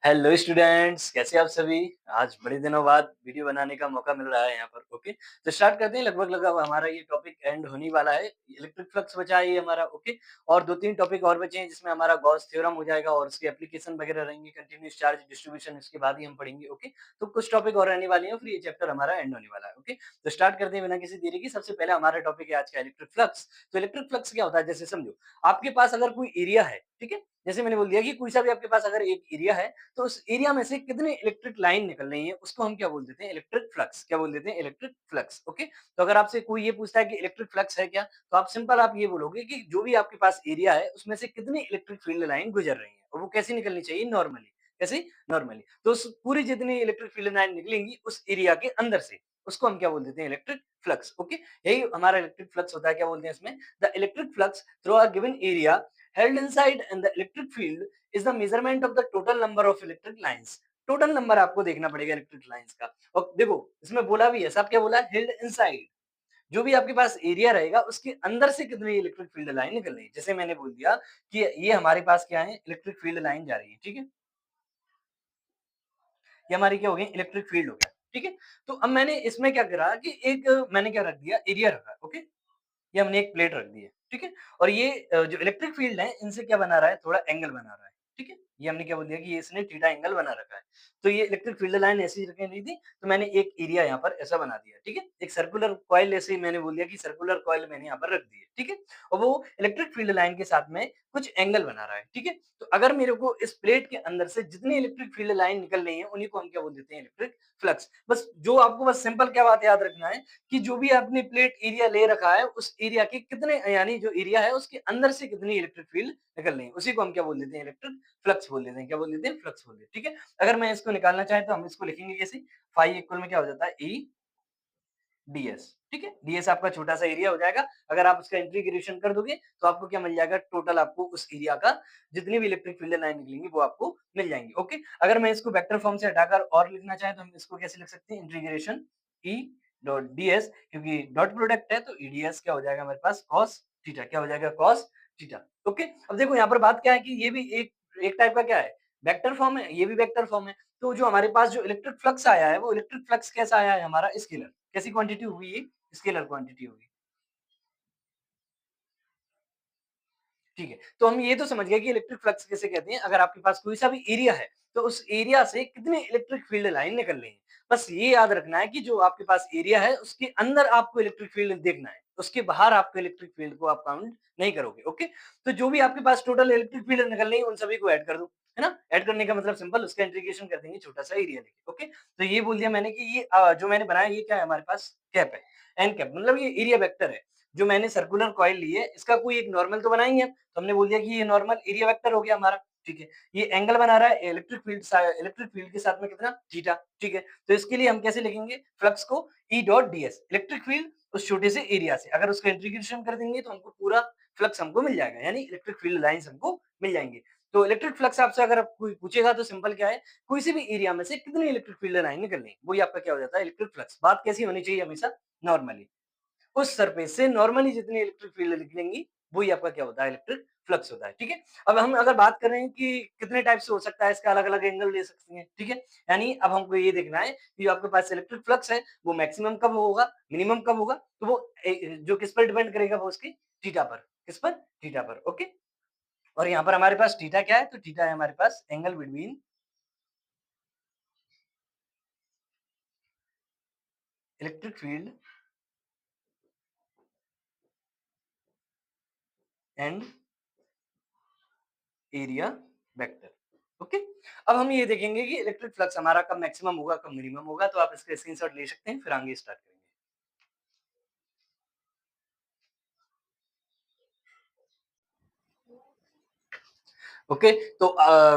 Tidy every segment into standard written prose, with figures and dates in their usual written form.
Hello students, कैसे आप सभी? आज बड़े दिनों बाद वीडियो बनाने का मौका मिल रहा है यहाँ पर। ओके, तो स्टार्ट करते हैं। लगभग अब हमारा ये टॉपिक एंड होने वाला है। इलेक्ट्रिक फ्लक्स बचा है ये हमारा। ओके, और 2-3 टॉपिक और बचे हैं जिसमें हमारा गॉस थ्योरम हो जाएगा और उसके एप्लीकेशन वगैरह रहेंगे। कंटीन्यूअस चार्ज डिस्ट्रीब्यूशन इसके बाद ही हम पढ़ेंगे। ओके, तो कुछ टॉपिक और रहने वाले हैं, फिर ये चैप्टर हमारा एंड होने वाला है। ओके, तो स्टार्ट करते हैं बिना किसी देरी के। सबसे पहले हमारा टॉपिक है आज का इलेक्ट्रिक फ्लक्स। तो इलेक्ट्रिक फ्लक्स क्या होता है, जैसे समझो आपके पास अगर कोई एरिया है, ठीक है, जैसे मैंने बोल दिया कि कोई सा भी आपके पास अगर एक एरिया है, तो उस एरिया में से कितनी इलेक्ट्रिक लाइन निकल रही है, उसको हम क्या बोल देते हैं? Electric flux. क्या बोल देते हैं? Electric flux. ओके, तो अगर आपसे कोई ये पूछता है कि इलेक्ट्रिक फ्लक्स है क्या, तो आप सिंपल आप ये बोलोगे कि जो भी आपके पास एरिया है उसमें से कितनी इलेक्ट्रिक फील्ड लाइन गुजर रही है और वो कैसी निकलनी चाहिए? नॉर्मली। कैसे? नॉर्मली। तो उस पूरी जितनी इलेक्ट्रिक फील्ड लाइन निकलेंगी उस एरिया के अंदर से, उसको हम क्या बोल देते हैं? Electric flux. ओके, यही हमारा इलेक्ट्रिक फ्लक्स होता है। क्या बोलते हैं इसमें? The electric flux through a given area held inside and the electric field is the measurement of the total number of electric lines. Total number आपको देखना पड़ेगा इलेक्ट्रिक लाइंस का। और देखो इसमें बोला भी है, सब क्या बोला है? Held inside. जो भी आपके पास एरिया रहेगा उसके अंदर से कितनी इलेक्ट्रिक फील्ड लाइन निकल रही है। जैसे मैंने बोल दिया कि ये हमारे पास क्या है? इलेक्ट्रिक फील्ड लाइन जा रही है, ठीक है, ये हमारी क्या हो गई? इलेक्ट्रिक फील्ड हो गया, ठीक है। तो अब मैंने इसमें क्या करा कि एक मैंने क्या रख दिया? एरिया रखा, ओके, ये हमने एक प्लेट रख दी है, ठीक है? और ये जो इलेक्ट्रिक फील्ड है इनसे क्या बना रहा है? थोड़ा एंगल बना रहा है, ठीक है? ये हमने क्या बोल दिया कि ये इसने थीटा एंगल बना रखा है। तो ये इलेक्ट्रिक फील्ड लाइन ऐसी ही रखनी थी, तो मैंने एक एरिया यहाँ पर ऐसा बना दिया, ठीक है? एक सर्कुलर कॉइल, ऐसे ही मैंने बोल दिया कि सर्कुलर कॉइल मैंने यहाँ पर रख दी है, ठीक है? और वो इलेक्ट्रिक फील्ड लाइन के साथ में कुछ एंगल बना रहा है, ठीक है? तो अगर मेरे को इस प्लेट के अंदर से जितनी इलेक्ट्रिक फील्ड लाइन निकल रही है उन्हीं को हम क्या बोल देते हैं? Electric flux. बस जो आपको बस सिंपल क्या बात याद रखना है कि जो भी आपने प्लेट एरिया ले रखा है उस एरिया के कितने, यानी जो एरिया है उसके अंदर से कितनी इलेक्ट्रिक फील्ड निकल रही है, उसी को हम क्या बोल देते हैं? इलेक्ट्रिक फ्लक्स बोल देते हैं। क्या बोल देते हैं? फ्लक्स बोल देते हैं, ठीक है। अगर मैं इसको निकालना चाहे तो हम इसको लिखेंगे कैसे? फाई इक्वल में क्या हो जाता है? ई डीएस, ठीक है। डीएस आपका छोटा सा एरिया हो जाएगा। अगर आप उसका इंटीग्रेशन कर दोगे तो आपको क्या मिल जाएगा? टोटल आपको उस एरिया का जितनी भी इलेक्ट्रिक फील्ड लाइन निकलेंगी वो आपको मिल जाएंगी। ओके, अगर मैं इसको वेक्टर फॉर्म से हटाकर और लिखना चाहे तो हम इसको कैसे लिख सकते हैं? इंटीग्रेशन ई डॉट डीएस, क्योंकि डॉट प्रोडक्ट है तो ईडीएस क्या हो जाएगा हमारे पास? Cos theta. क्या हो जाएगा? Cos theta. ओके, अब देखो यहाँ पर बात क्या है कि ये भी एक एक टाइप का क्या है? वेक्टर फॉर्म है, ये भी वेक्टर फॉर्म है। तो जो हमारे पास जो इलेक्ट्रिक फ्लक्स आया है वो इलेक्ट्रिक फ्लक्स कैसा आया है? हमारा स्केलर। कैसी क्वांटिटी होगी ये? स्केलर क्वांटिटी होगी, ठीक है। तो हम ये तो समझ गए कि इलेक्ट्रिक फ्लक्स किसे कहते हैं। अगर आपके पास कोई सा भी एरिया है तो उस एरिया से कितनी इलेक्ट्रिक फील्ड लाइन निकल रही है। बस ये याद रखना है कि जो आपके पास एरिया है उसके अंदर आपको इलेक्ट्रिक फील्ड देखना है, उसके बाहर आपको इलेक्ट्रिक फील्ड को आप काउंट नहीं करोगे। ओके, तो जो भी आपके पास टोटल इलेक्ट्रिक फील्ड निकल रही है उन सभी को ऐड कर दो, है ना। ऐड करने का मतलब सिंपल, उसका इंटीग्रेशन कर देंगे छोटा सा एरिया लेके। ओके, तो ये बोल दिया मैंने कि ये जो मैंने बनाया ये क्या है? हमारे पास कैप है, एन कैप, मतलब ये एरिया वेक्टर है। जो मैंने सर्कुलर कॉइल ली है इसका कोई एक नॉर्मल तो बनाएंगे हम, तो हमने बोल दिया कि ये नॉर्मल एरिया वेक्टर हो गया हमारा, ठीक है। ये एंगल बना रहा है इलेक्ट्रिक फील्ड के साथ में कितना? थीटा, ठीक है। तो इसके लिए हम कैसे लिखेंगे फ्लक्स को? E dot DS, electric field उस छोटे से एरिया से, अगर उसका इंटीग्रेशन कर देंगे तो हमको पूरा फ्लक्स हमको मिल जाएगा, यानी इलेक्ट्रिक फील्ड लाइंस हमको मिल जाएंगे। तो इलेक्ट्रिक फ्लक्स आपसे अगर आप कोई पूछेगा तो सिंपल क्या है? कोई से भी एरिया में से कितनी इलेक्ट्रिक फील्ड लाइन निकल रही है वही आपका क्या हो जाता है? Electric flux. बात कैसी होनी चाहिए हमेशा? नॉर्मली। उस सरफेस से नॉर्मली जितनी इलेक्ट्रिक फील्ड निकलेंगी वही आपका क्या होता है? इलेक्ट्रिक फ्लक्स होता है, ठीक है। अब हम अगर बात कर रहे हैं कि कितने टाइप से हो सकता है, इसका अलग अलग एंगल ले सकते हैं, ठीक है। यानी अब हमको ये देखना है कि जो आपके पास इलेक्ट्रिक फ्लक्स है वो मैक्सिमम कब होगा, मिनिमम कब होगा, तो वो जो किस पर डिपेंड करेगा? वो उसकी थीटा पर। किस पर? थीटा पर। ओके, और यहाँ पर हमारे पास थीटा क्या है? तो थीटा है हमारे पास angle between electric field and area vector. Okay, अब हम ये देखेंगे कि इलेक्ट्रिक फ्लक्स हमारा कब मैक्सिमम होगा, कब मिनिमम होगा। तो आप इसका स्क्रीनशॉट ले सकते हैं, फिर आगे स्टार्ट करेंगे। ओके, तो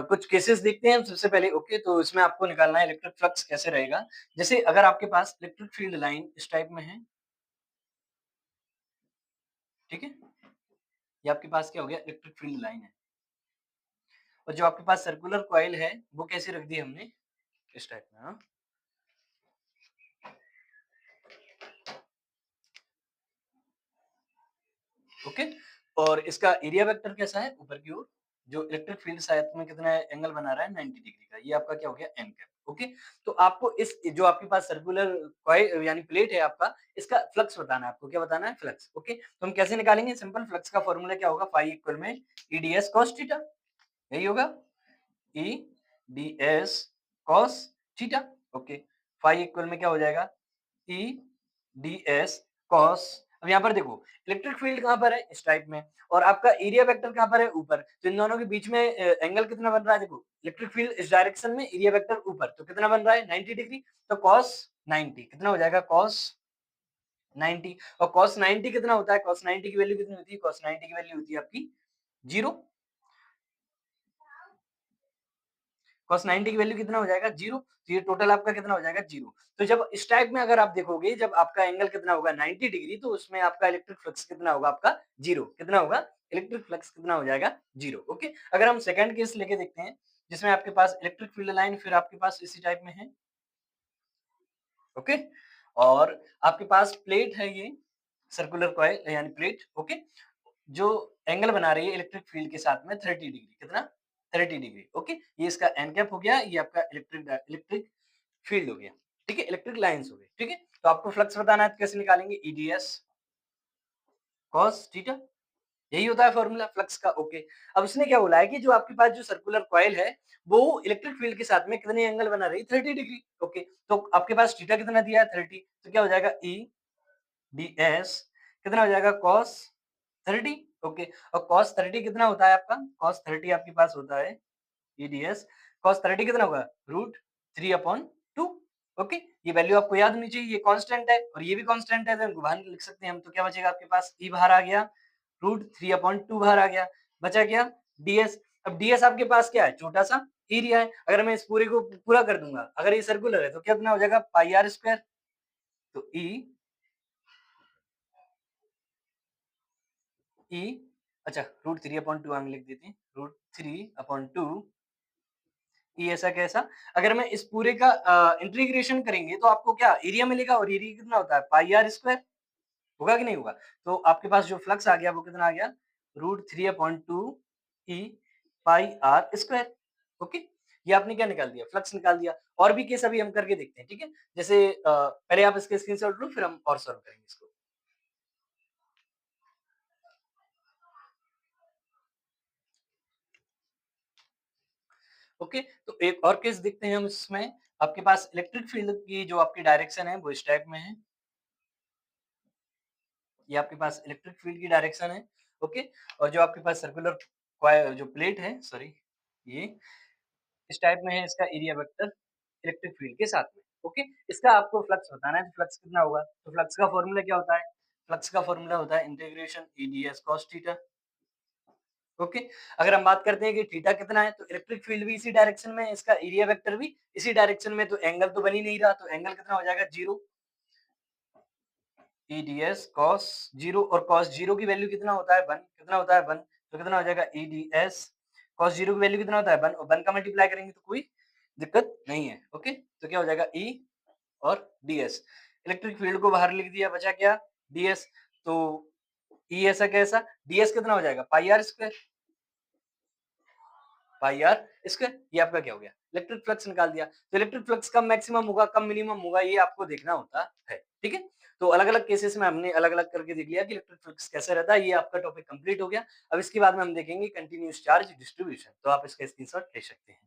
कुछ केसेस देखते हैं हम सबसे पहले। ओके, तो इसमें आपको निकालना है इलेक्ट्रिक फ्लक्स कैसे रहेगा। जैसे अगर आपके पास इलेक्ट्रिक फील्ड लाइन इस टाइप में है, ठीक है, ये आपके पास क्या हो गया? इलेक्ट्रिक फील्ड लाइन है। और जो आपके पास सर्कुलर कॉइल है वो कैसे रख दी हमने? इस टाइप में, हाँ, ओके। और इसका एरिया वेक्टर कैसा है? ऊपर की ओर जो इलेक्ट्रिक फील्ड साथ में कितना एंगल बना रहा है 90 डिग्री का। ये आपका क्या हो गया एन कैप। ओके, तो आपको इस जो आपके पास सर्कुलर कॉइल यानी प्लेट है आपका, इसका फ्लक्स बताना है आपको। क्या बताना है? फ्लक्स। ओके, तो हम कैसे निकालेंगे? सिंपल, फ्लक्स का फॉर्मूला क्या होगा? फाई इक्वल में ईडीएस कॉस थीटा, यही होगा। E D S cos theta. Okay, phi equal में क्या हो जाएगा? E D S cos. अब यहाँ पर देखो इलेक्ट्रिक फील्ड कहाँ पर है? इस टाइप में, और आपका एरिया वेक्टर कहाँ पर है? ऊपर। तो इन दोनों के बीच में एंगल कितना बन रहा है? देखो इलेक्ट्रिक फील्ड इस डायरेक्शन में, एरिया वेक्टर ऊपर, तो कितना बन रहा है? 90 डिग्री। तो कॉस 90 कितना हो जाएगा? कॉस 90। और cos 90 कितना होता है? cos 90 की वैल्यू कितनी होती है? cos 90 की वैल्यू होती है आपकी 0। cos 90 की वैल्यू कितना हो जाएगा? 0। तो ये टोटल आपका कितना हो जाएगा? 0। तो जब इस टाइप में अगर आप देखोगे, जब आपका एंगल कितना होगा? 90 डिग्री, तो उसमें आपका इलेक्ट्रिक फ्लक्स कितना होगा? आपका 0। कितना होगा? इलेक्ट्रिक फ्लक्स कितना हो जाएगा? 0। ओके, अगर हम सेकंड केस लेके देखते हैं, जिसमें आपके पास इलेक्ट्रिक फील्ड लाइन फिर आपके पास इसी टाइप में है। ओके, और आपके पास प्लेट है ये सर्कुलर कॉइल यानी प्लेट। ओके, जो एंगल बना रही है इलेक्ट्रिक फील्ड के साथ में 30 डिग्री। कितना? 30 डिग्री। ओके, ये इसका एन कैप हो गया, ये आपका इलेक्ट्रिक फील्ड हो गया। ठीक है, इलेक्ट्रिक लाइंस हो गई। ठीक है, तो आपको फ्लक्स बताना है तो कैसे निकालेंगे? ईडीएस कॉस थीटा, यही होता है फॉर्मूला फ्लक्स का। ओके, अब इसने क्या बोला है कि जो आपके पास जो सर्कुलर कॉइल है, वो इलेक्ट्रिक फील्ड के साथ में कितने एंगल बना रही है? 30 डिग्री। ओके, तो आपके पास थीटा कितना दिया है? 30। तो क्या हो जाएगा? ई डी एस कितना हो जाएगा? कॉस 30। ओके, और कॉस 30 कितना होता है आपका? कॉस 30 आपके पास होता है ईडीएस कॉस 30 कितना होगा? रूट 3/2। ओके, ये वैल्यू आपको याद होनी चाहिए। ये कांस्टेंट है और ये भी कांस्टेंट है, तो इनको बाहर लिख सकते हैं हम। तो क्या बचेगा आपके पास? ई बाहर आ गया, रूट 3/2 बाहर आ गया, बचा क्या? डीएस। अब डीएस आपके पास क्या है? छोटा सा एरिया है। अगर मैं इस पूरे को पूरा कर दूंगा, अगर ये सर्कुलर है तो कितना हो जाएगा? Pi are square. तो ई अच्छा, रूट 3/2 हम लिख देते हैं, रूट 3/2। ये ऐसा कैसा? अगर मैं इस पूरे का इंटीग्रेशन करेंगे तो आपको क्या एरिया मिलेगा? और एरिया कितना होता है? पाई आर स्क्वायर। होगा कि नहीं होगा? तो आपके पास जो फ्लक्स आ गया वो कितना आ गया? Root 3/2 E pi are square. Okay, ये आपने क्या निकाल दिया? फ्लक्स निकाल दिया। और भी केस अभी हम करके देखते हैं। ठीक है, जैसे पहले आप इसके स्क्रीनशॉट लो, फिर हम और सॉल्व करेंगे इसको। ओके, तो एक और केस देखते हैं हम इसमें। आपके पास इलेक्ट्रिक फील्ड की जो आपकी डायरेक्शन है वो इस टाइप में है। ये आपके पास इलेक्ट्रिक फील्ड की डायरेक्शन है। ओके, और जो आपके पास सर्कुलर जो प्लेट है, सॉरी, ये इस टाइप में है, इसका एरिया वेक्टर इलेक्ट्रिक फील्ड के साथ में। ओके, इसका आपको फ्लक्स बताना है, तो फ्लक्स कितना होगा? तो फ्लक्स का फॉर्मूला क्या होता है? फ्लक्स का फॉर्मूला होता है integration EDS cos theta. Okay, अगर हम बात करते हैं कि थीटा कितना है, तो इलेक्ट्रिक फील्ड भी इसी डायरेक्शन में है, इसका एरिया वेक्टर भी इसी डायरेक्शन में, तो एंगल तो बन ही नहीं रहा, तो एंगल कितना हो जाएगा? 0। ईडीएस कॉस 0, और कॉस 0 की वैल्यू कितना होता है? 1। कितना होता है? 1। तो कितना हो जाएगा? ईडीएस कॉस 0 की वैल्यू कितना होता है? 1, और 1 का मल्टीप्लाई करेंगे तो कोई दिक्कत नहीं है। ओके, तो क्या हो जाएगा? ई और डीएस। इलेक्ट्रिक फील्ड को बाहर लिख दिया, बचा क्या? डीएस। तो ई ऐसा कैसा? डीएस कितना हो जाएगा? Pi are square. Pi are square, ये आपका क्या हो गया? इलेक्ट्रिक फ्लक्स निकाल दिया। तो इलेक्ट्रिक फ्लक्स कब मैक्सिमम होगा, कब मिनिमम होगा, ये आपको देखना होता है। ठीक है, तो अलग-अलग केसेस में हमने अलग-अलग करके देख लिया कि इलेक्ट्रिक फ्लक्स कैसे रहता है। ये आपका टॉपिक कंप्लीट हो गया। अब इसके बाद में हम देखेंगे कंटीन्यूअस चार्ज डिस्ट्रीब्यूशन। तो आप इसका स्क्रीनशॉट ले सकते हैं।